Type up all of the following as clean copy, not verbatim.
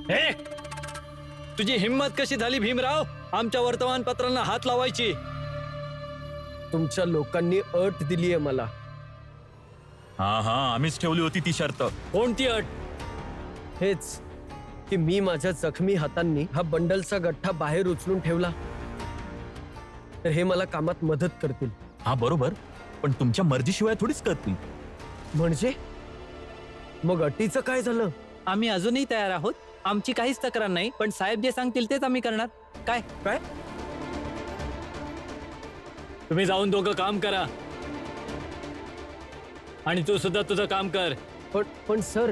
हे तुझी हिम्मत कशी झाली भीमराव आमच्या वर्तमानपत्रांना हात लावायची? तुमच्या लोकांनी अट दिली आहे मला. हा आम्हीच ठेवली होती ती शर्त. कोणती अट? हेच की मी माझ्या जखमी हातांनी हा बंडलचा गठ्ठा बाहेर उचलून ठेवला तर हे मला कामात मदत करतील. हा बरोबर, पण तुमच्या मर्जीशिवाय थोडीच करतील. म्हणजे मग अटीचं काय झालं? आम्ही अजूनही तयार आहोत. आमची काहीच तक्रार नाही, पण साहेब जे सांगतील तेच आम्ही करणार. काय काय? तुम्ही जाऊन दोघं काम करा आणि तू सुद्धा तुझं काम कर. पण सर,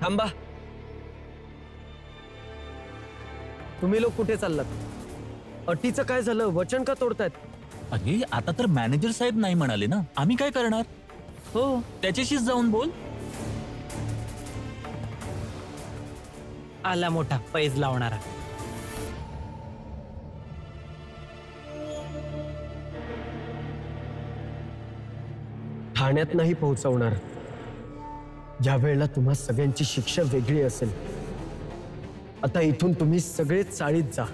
थांबा. तुम्ही लोक कुठे चाललात? अटीचं काय झालं? वचन का तोडतायत? अरे आता तर मॅनेजर साहेब नाही म्हणाले ना, आम्ही काय करणार? हो, त्याच्याशीच जाऊन बोल. आला मोठा पैज लावणारा. ठाण्यात नाही पोहोचवणार. ज्या वेळेला तुम्हा सगळ्यांची शिक्षा वेगळी असेल. आता इथून तुम्ही सगळे चाळीत जा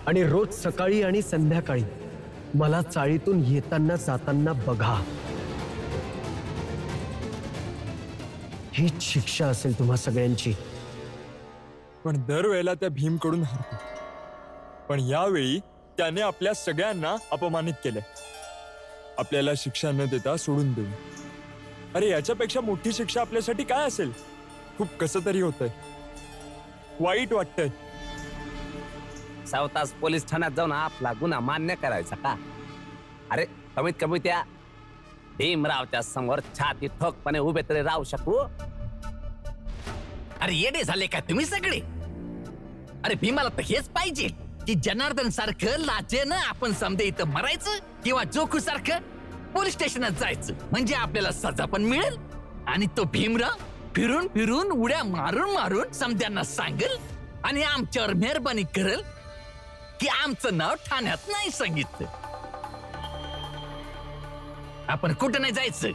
आणि रोज सकाळी आणि संध्याकाळी मला चाळीतून येताना जाताना बघा. हीच शिक्षा असेल तुम्हा सगळ्यांची. पण दरवेळेला त्या भीमकडून हरतो, पण यावेळी त्याने आपल्या सगळ्यांना अपमानित केले. आपल्याला शिक्षा न देता सोडून देऊ. अरे याच्यापेक्षा मोठी शिक्षा आपल्यासाठी काय असेल? खूप कसं तरी होतंय, वाईट वाटतंय. सावतास पोलीस ठाण्यात जाऊन आपला गुन्हा मान्य करायचा का? अरे कमीत कमी त्या भीमरावच्या समोर छाती ठोकपणे उभे तरी राहू शकू. अरे येडे झाले का तुम्ही सगळे? अरे भीमाला तर हेच पाहिजे की जनार्दन सारखं लाजेनं आपण समजे इथं मरायचं किंवा जोखू सारखं पोलीस स्टेशनात जायचं, म्हणजे आपल्याला सजा पण मिळेल आणि तो भीमराव फिरून फिरून उड्या मारून मारून समद्यांना सांगेल आणि आमच्यावर मेहरबानी करेल की आमचं नाव ठाण्यात नाही सांगितलं. आपण कुठं नाही जायचं.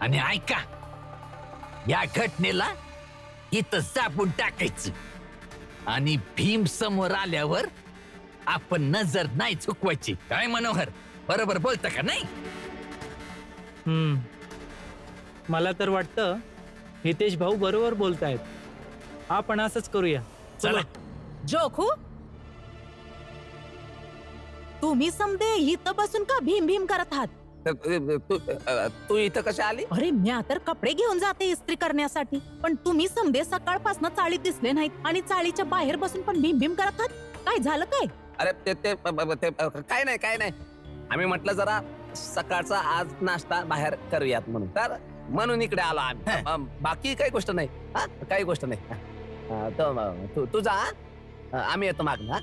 आणि ऐका, या घटनेला इथं सापून टाकायचं आणि भीम समोर आल्यावर आपण नजर नाही चुकवायची. काय मनोहर, बरोबर बोलतं का नाही? मला तर वाटतं हितेश भाऊ बरोबर बोलतायत. आपण असंच करूया. चला. जोखू, तुम्ही समजे इथं बसून का भीम भीम करत आहात? तू इथं कशी आली? अरे म्या तर कपडे घेऊन जाते इस्त्री करण्यासाठी, पण तुम्ही समजे सकाळपासून चाळीत दिसले नाहीत आणि चाळीच्या बाहेर बसून पण भीम भीम करत आहात. काय झालं काय? अरे ते काय नाही. आम्ही म्हटलं जरा सकाळचा आज नाश्ता बाहेर करूयात म्हणून, तर म्हणून इकडे आलो आम्ही. बाकी काही गोष्ट नाही. काही गोष्ट नाही. तू जा, आम्ही येतो मागणं.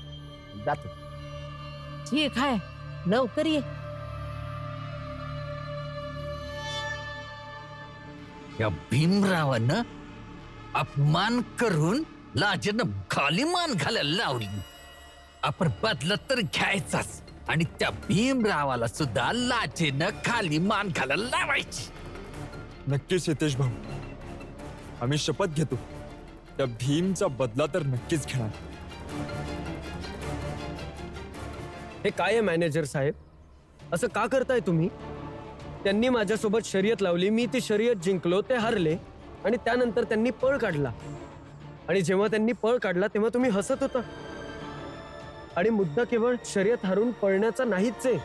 जातो. ठीक आहे, लवकर ये. या भीमरावानं अपमान करून लाजेनं खाली मान घालायला लावली. आपण बदला तर घ्यायचाच आणि त्या भीमरावाला सुद्धा लाजेनं खाली मान घालायला लावायची. नक्कीच हितेश भाऊ, आम्ही शपथ घेतो त्या भीमचा बदला तर नक्कीच घेणार. हे काय आहे मॅनेजर साहेब? असं का करताय तुम्ही? त्यांनी माझ्यासोबत शर्यत लावली, मी ती शर्यत जिंकलो, ते हरले आणि त्यानंतर त्यांनी पळ काढला. आणि जेव्हा त्यांनी पळ काढला तेव्हा तुम्ही हसत होता. आणि मुद्दा केवळ शर्यत हारून पळण्याचा नाहीच आहे.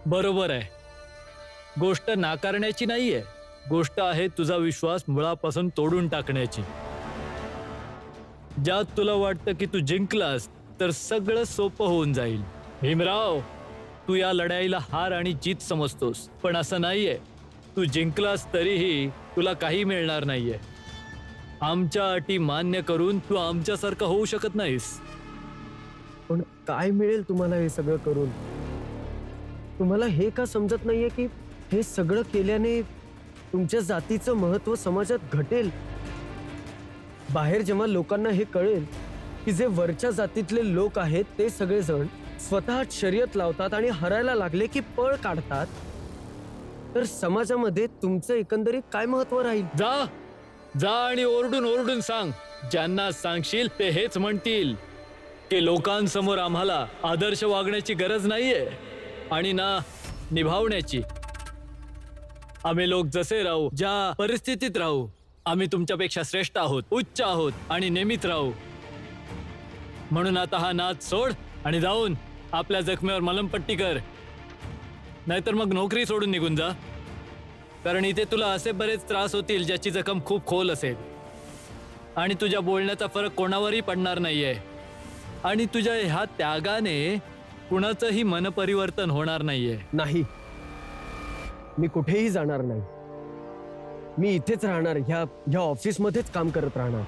बरोबर आहे. गोष्ट नाकारण्याची नाहीये, गोष्ट आहे तुझा विश्वास मुळापासून तोडून टाकण्याची. ज्यात तुला वाटतं की तू जिंकलास तर सगळं सोपं होऊन जाईल. भीमराव, तू या लढाईला हार आणि जीत समजतोस, पण असं नाहीये. तू जिंकलास तरीही तुला काही मिळणार नाहीये. आमच्या अटी मान्य करून तू आमच्यासारखं होऊ शकत नाहीस. पण काय मिळेल तुम्हाला हे सगळं करून? तुम्हाला हे का समजत नाहीये की हे सगळं केल्याने तुमच्या जातीचं महत्व समाजात घटेल? बाहेर जेव्हा लोकांना हे कळेल की जे वरच्या जातीतले लोक आहेत ते सगळेजण स्वतः शर्यत लावतात आणि हरायला लागले की पळ काढतात, तर समाजामध्ये तुमचं एकंदरीत काय महत्व राहील? जा जा आणि ओरडून ओरडून सांग. ज्यांना सांगशील ते हेच म्हणतील की लोकांसमोर आम्हाला आदर्श वागण्याची गरज नाहीये आणि ना निभावण्याची. आम्ही लोक जसे राहू, ज्या परिस्थितीत राहू, आम्ही तुमच्यापेक्षा श्रेष्ठ आहोत, उच्च आहोत आणि नेहमीच राहू. म्हणून आता हा नाच सोड आणि जाऊन आपल्या जखमेवर मलमपट्टी कर, नाहीतर मग नोकरी सोडून निघून जा. कारण इथे तुला असे बरेच त्रास होतील ज्याची जखम खूप खोल असेल आणि तुझ्या बोलण्याचा फरक कोणावरही पडणार नाहीये. आणि तुझ्या ह्या त्यागाने कुणाचंही मनपरिवर्तन होणार नाहीये. नाही, मी कुठेही जाणार नाही. मी इथेच राहणार, ह्या ऑफिसमध्येच काम करत राहणार.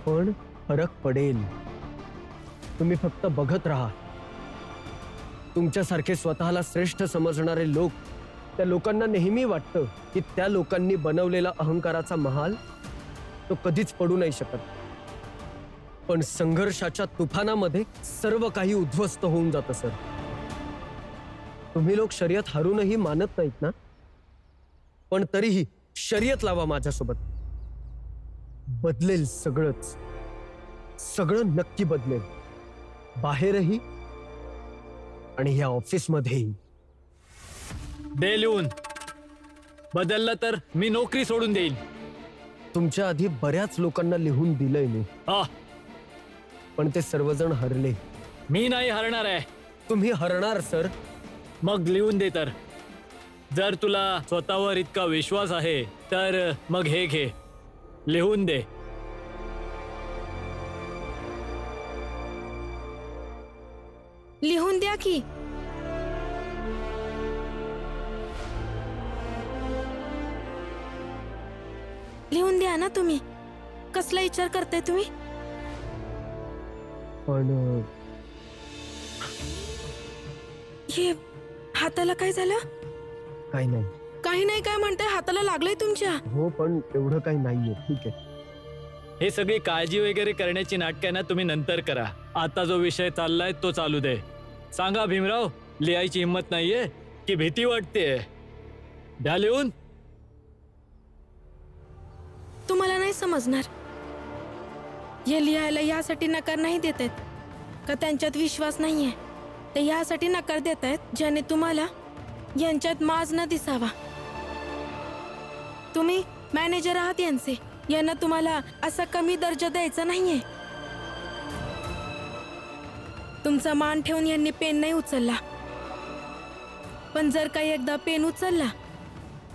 पण फरक पडेल. तुम्ही फक्त बघत राहा. तुमच्यासारखे स्वतःला श्रेष्ठ समजणारे लोक, त्या लोकांना नेहमी वाटतं की त्या लोकांनी बनवलेला अहंकाराचा महाल तो कधीच पडू नाही शकत. पण संघर्षाच्या तुफानामध्ये सर्व काही उद्ध्वस्त होऊन जातं सर. तुम्ही लोक शर्यत हारूनही मानत नाहीत ना, पण तरीही शर्यत लावा माझ्यासोबत. बदलेल सगळंच. सगळं नक्की बदलेल, बाहेरही आणि ह्या ऑफिसमध्येही. दे लिहून. बदललं तर मी नोकरी सोडून देईन. तुमच्या आधी बऱ्याच लोकांना लिहून दिलंय मी, पण ते सर्वजण हरले. मी नाही हरणार आहे. तुम्ही हरणार सर. मग लिहून दे. तर जर तुला स्वतःवर इतका विश्वास आहे तर मग हे घे, लिहून दे. लिहून द्या की. लिहून द्या ना तुम्ही. कसला विचार करताय तुम्ही? पण हे हाताला काय झालं? काही नाही. काही नाही काय म्हणताय? हाताला लागलंय तुमच्या? हो, पण एवढं काही नाहीये. ठीक आहे. हे सगळी काळजी वगैरे करण्याची नाटकं ना तुम्ही नंतर करा. आता जो विषय चाललाय तो चालू दे. सांगा भीमराव, लिहायची हिंमत नाहीये की भीती वाटते? द्या लिहून. तुम्हाला नाही समजणार. हे लिहायला यासाठी नकार नाही देत आहेत का त्यांच्यात विश्वास नाहीये. ते यासाठी नकार देत आहेत ज्याने तुम्हाला यांच्यात माज न दिसावा. तुम्ही मॅनेजर आहात यांचे, यांना तुम्हाला असा कमी दर्जा द्यायचा नाहीये. तुमचा मान ठेवून यांनी पेन नाही उचलला, पण जर काही एकदा पेन उचलला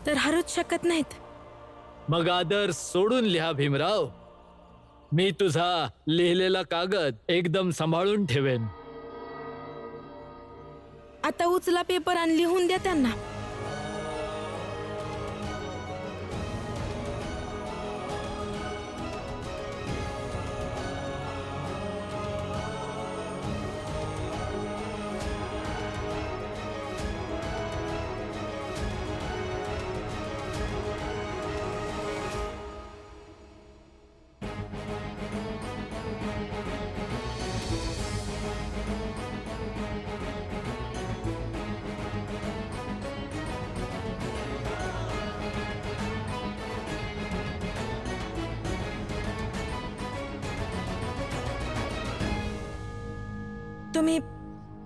तर हरूच शकत नाहीत. मग आदर सोडून लिहा भीमराव. मी तुझा लिहिलेला कागद एकदम सांभाळून ठेवेन. आता उचला पेपर आणि लिहून द्या त्यांना.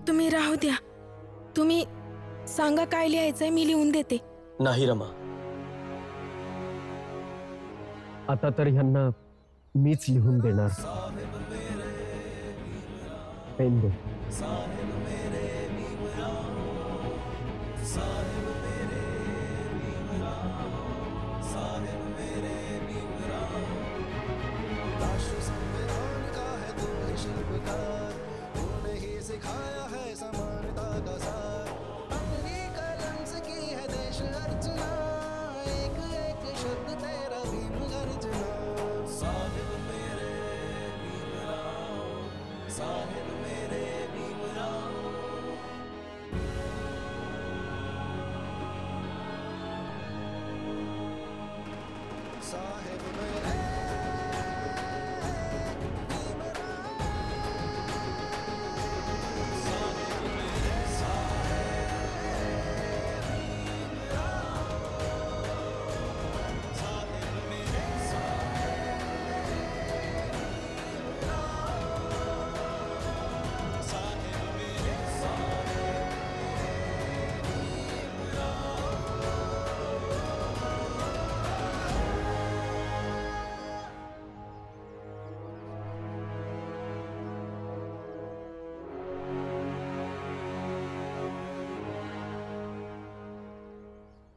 तुम्ही राहू द्या. तुम्ही सांगा काय लिहायचंय, मी लिहून देते. नाही रमा, आता तर ह्यांना मीच लिहून देणार. पेन दे.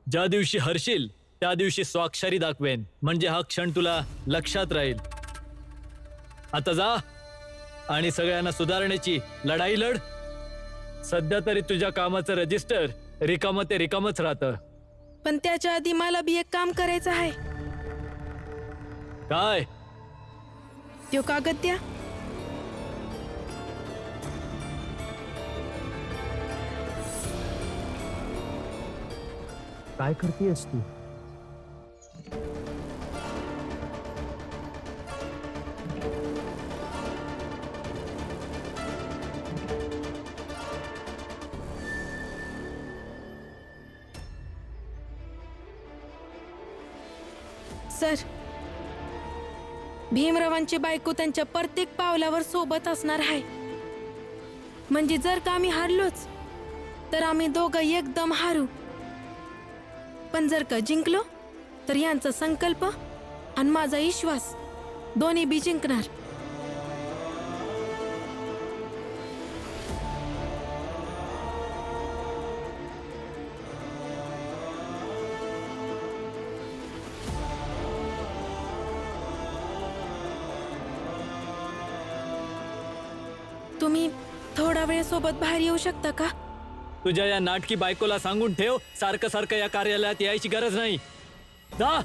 ज्या दिवशी हरशील त्या दिवशी स्वाक्षरी दाखवेन, म्हणजे हा क्षण तुला लक्षात राहील. आता जा आणि सगळ्यांना सुधारण्याची लढाई लढ. सध्या तरी तुझ्या कामाचं रजिस्टर रिकामं ते रिकामच राहतं. पण त्याच्या आधी मला बी एक काम करायचं आहे. काय? तो कागद द्या. काय करतेस तू? सर, भीमरावांची बायको त्यांच्या प्रत्येक पावलावर सोबत असणार आहे. म्हणजे जर का आम्ही हारलोच तर आम्ही दोघं एकदम हारू. पण जर का जिंकलो तर यांचा संकल्प आणि माझा विश्वास दोन्ही बी जिंकणार. तुम्ही थोडा वेळ सोबत बाहेर येऊ शकता का? तुझ्या या नाटकी बायकोला सांगून ठेव, सारखं सारखं या कार्यालयात यायची गरज नाही. जा.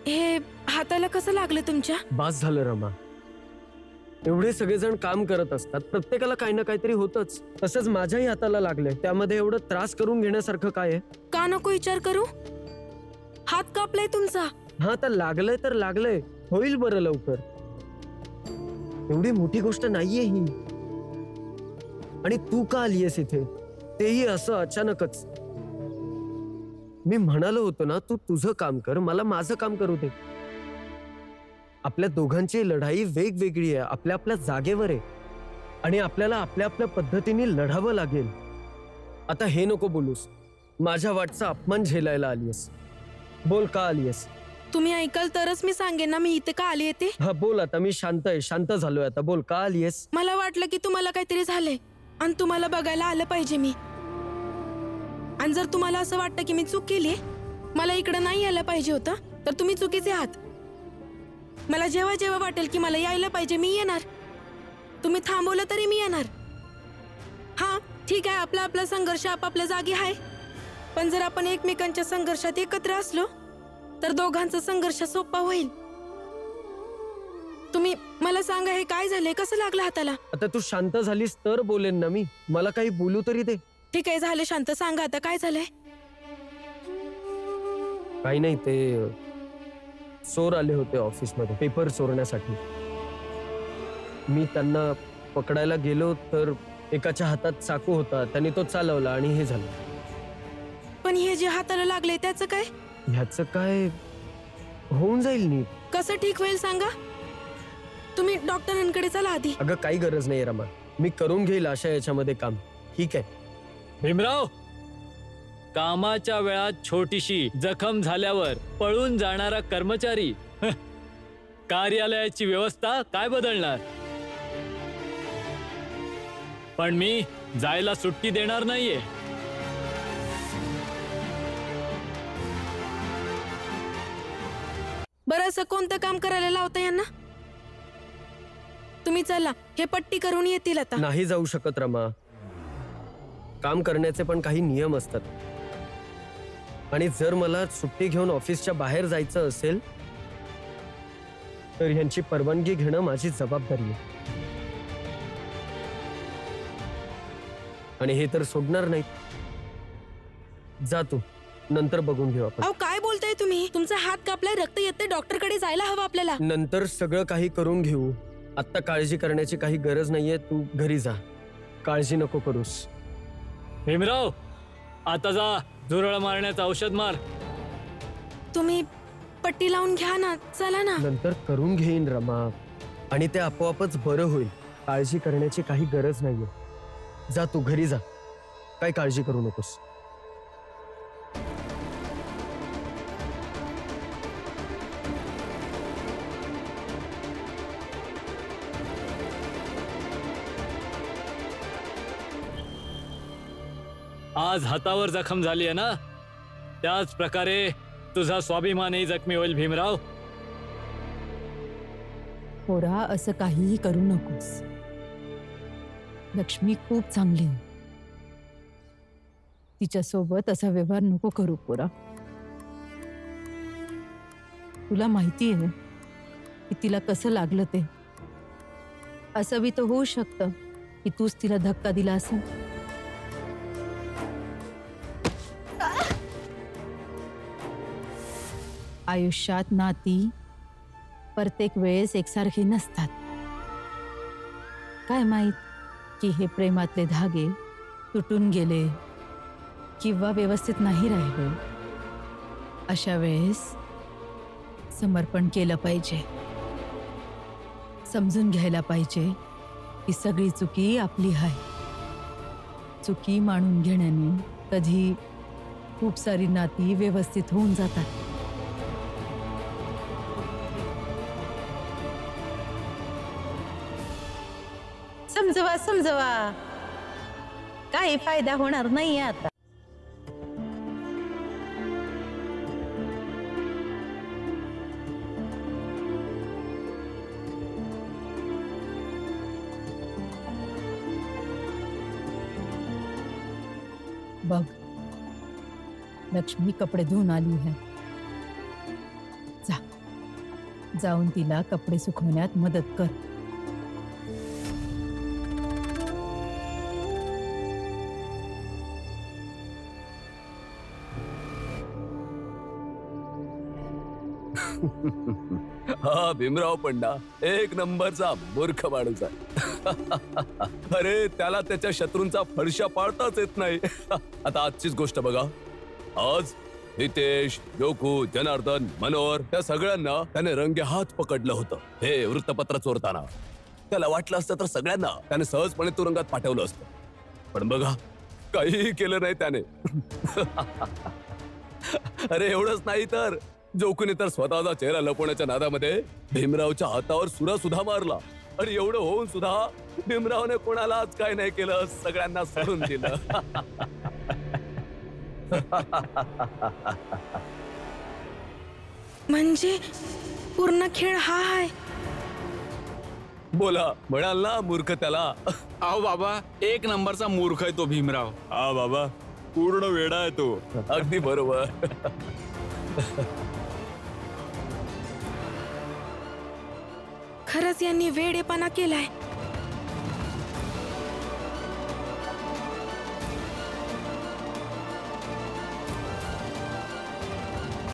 हे हाताला कसं लागलं तुमच्या? बास झालं रमा. एवढे सगळेजण काम करत असतात, प्रत्येकाला काही ना काहीतरी होतच. तसंच माझ्याही हाताला लागलंय. त्यामध्ये एवढं त्रास करून घेण्यासारखं काय आहे? का नको विचार करू? हात कापलाय तुमचा. हा, तर लागलंय तर लागलंय, होईल बरं लवकर. एवढी मोठी गोष्ट नाहीये ही. आणि तू का आलीयस इथे, तेही असं अचानकच? मी म्हणालो होतो ना, तू तुझं काम कर, मला माझं काम करू दे. आपल्या दोघांची लढाई वेगवेगळी आहे, आपल्या आपल्या जागेवर आहे, आणि आपल्याला आपल्या आपल्या पद्धतीने लढावं लागेल. आता हे नको बोलूस. माझ्या वाटचा अपमान झेलायला आलीयस. बोल, का आलीयस? तुम्ही ऐकाल तरच मी सांगेन ना मी इथे का आली ते. हा, बोल. आता मी शांत आहे, शांत झालोय. आता बोल, का आलीयस? मला वाटलं की तुम्हाला काहीतरी झालंय आणि तुम्हाला बघायला आलं पाहिजे मी. आणि जर तुम्हाला असं वाटतं की मी चूक केली, मला इकडं नाही यायला पाहिजे होतं, तर तुम्ही चुकीचे आहात. मला जेव्हा जेव्हा वाटेल की मला यायला पाहिजे मी येणार. तुम्ही थांबवलं तरी मी येणार. हा, ठीक आहे, आपला आपला संघर्ष आपापल्या जागी आहे. पण जर आपण एकमेकांच्या संघर्षात एकत्र असलो तर दोघांचा संघर्ष सोपा होईल. तुम्ही मला सांगा, हे काय झालंय? कसं लागलं हाताला? आता तू शांत झालीस तर बोलेन ना मी. मला काही बोलू तरी दे. ठीक आहे, झालं शांत. सांगा आता काय झालंय? काही नाही, ते चोर आले होते ऑफिसमध्ये पेपर चोरण्यासाठी. मी त्यांना पकडायला गेलो तर एकाच्या हातात चाकू होता, त्याने तो चालवला आणि हे झालं. पण हे जे हाताला लागले त्याचं काय? ह्याचं काय होऊन जाईल नीट. कसं ठीक होईल सांगा? तुम्ही डॉक्टरांकडे चला आधी. अगं, काही गरज नाही रमा, मी करून घेईल अशा याच्यामध्ये काम. ठीक आहे भीमराव, कामाच्या वेळात छोटीशी जखम झाल्यावर पळून जाणारा कर्मचारी कार्यालयाची व्यवस्था काय बदलणार? पण मी जायला सुट्टी देणार नाहीये. बरं, असं कोणतं काम करायला लावता यांना? तुम्ही चला, हे पट्टी करून येतील आता. नाही जाऊ शकत रमा. काम करण्याचे पण काही नियम असतात, आणि जर मला सुट्टी घेऊन ऑफिसच्या बाहेर जायचं असेल तर ह्यांची परवानगी घेणं माझी जबाबदारी आहे. आणि हे तर सोडणार नाहीत. जा तू, नंतर बघून घेऊ आपण. अहो, काय बोलताय तुम्ही? तुमचा हात कापलाय, रक्त येते, डॉक्टरकडे जायला हवं आपल्याला. नंतर सगळं काही करून घेऊ. आत्ता काळजी करण्याची काही गरज नाहीये. तू घरी जा, काळजी नको करूस. भीमराव, आता जा, झुरळ मारण्याचं औषध मार. तुम्ही पट्टी लावून घ्या ना, चला ना. नंतर करून घेईन रमा, आणि ते आपोआपच बरं होईल. काळजी करण्याची काही गरज नाहीये. जा तू घरी जा, काही काळजी करू नकोस. आज हातावर जखम झाली आहे ना, त्याच प्रकारे तुझा स्वाभिमानही जखमी होईल भीमराव. पोरा, असं काहीही करू नकोस. लक्ष्मी खूप चांगली आहे. तिच्यासोबत असा व्यवहार नको करू पोरा. तुला माहिती आहे की तिला कसं लागलं ते. असं बी तर होऊ शकतं की तूच तिला धक्का दिला असेल. आयुष्यात नाती प्रत्येक वेळेस एकसारखी नसतात. काय माहित की हे प्रेमातले धागे तुटून गेले किंवा व्यवस्थित नाही राहिले. अशा वेळेस समर्पण केलं पाहिजे. समजून घ्यायला पाहिजे की सगळी चुकी आपली आहे. चुकी मानून घेण्याने कधी खूप सारी नाती व्यवस्थित होऊन जातात. समजवा समजवा, काही फायदा होणार नाही आता. बघ, लक्ष्मी कपडे धुवून आली है. जाऊन तिला कपडे सुकवण्यात मदत कर. हा भीमराव पंडा एक नंबरचा मूर्ख माणूस आहे. अरे त्याला त्याच्या शत्रूंचा फडशा पाळताच येत नाही. आता आजचीच गोष्ट बघा. आज हितेश, जोकू, जनार्दन, मनोहर त्या सगळ्यांना त्याने रंगे हात पकडलं होतं हे वृत्तपत्र चोरताना. त्याला वाटलं असतं तर सगळ्यांना त्याने सहजपणे तुरुंगात पाठवलं असतं. पण बघा, काहीही केलं नाही त्याने. अरे एवढंच नाही तर जोकूने तर स्वतःचा चेहरा लपवण्याच्या नादामध्ये भीमरावच्या हातावर सुरा सुद्धा मारला. आणि एवढं होऊन सुद्धा भीमरावने कोणालाच काय नाही केलं, सगळ्यांना सोडून दिलं. म्हणजे पूर्ण खेळ हा आहे. बोला, म्हणाल ना मूर्ख त्याला. अहो बाबा, एक नंबरचा मूर्ख आहे तो भीमराव. हा बाबा, पूर्ण वेडा आहे तो. अगदी बरोबर. खरंच यांनी वेडेपणा केलाय.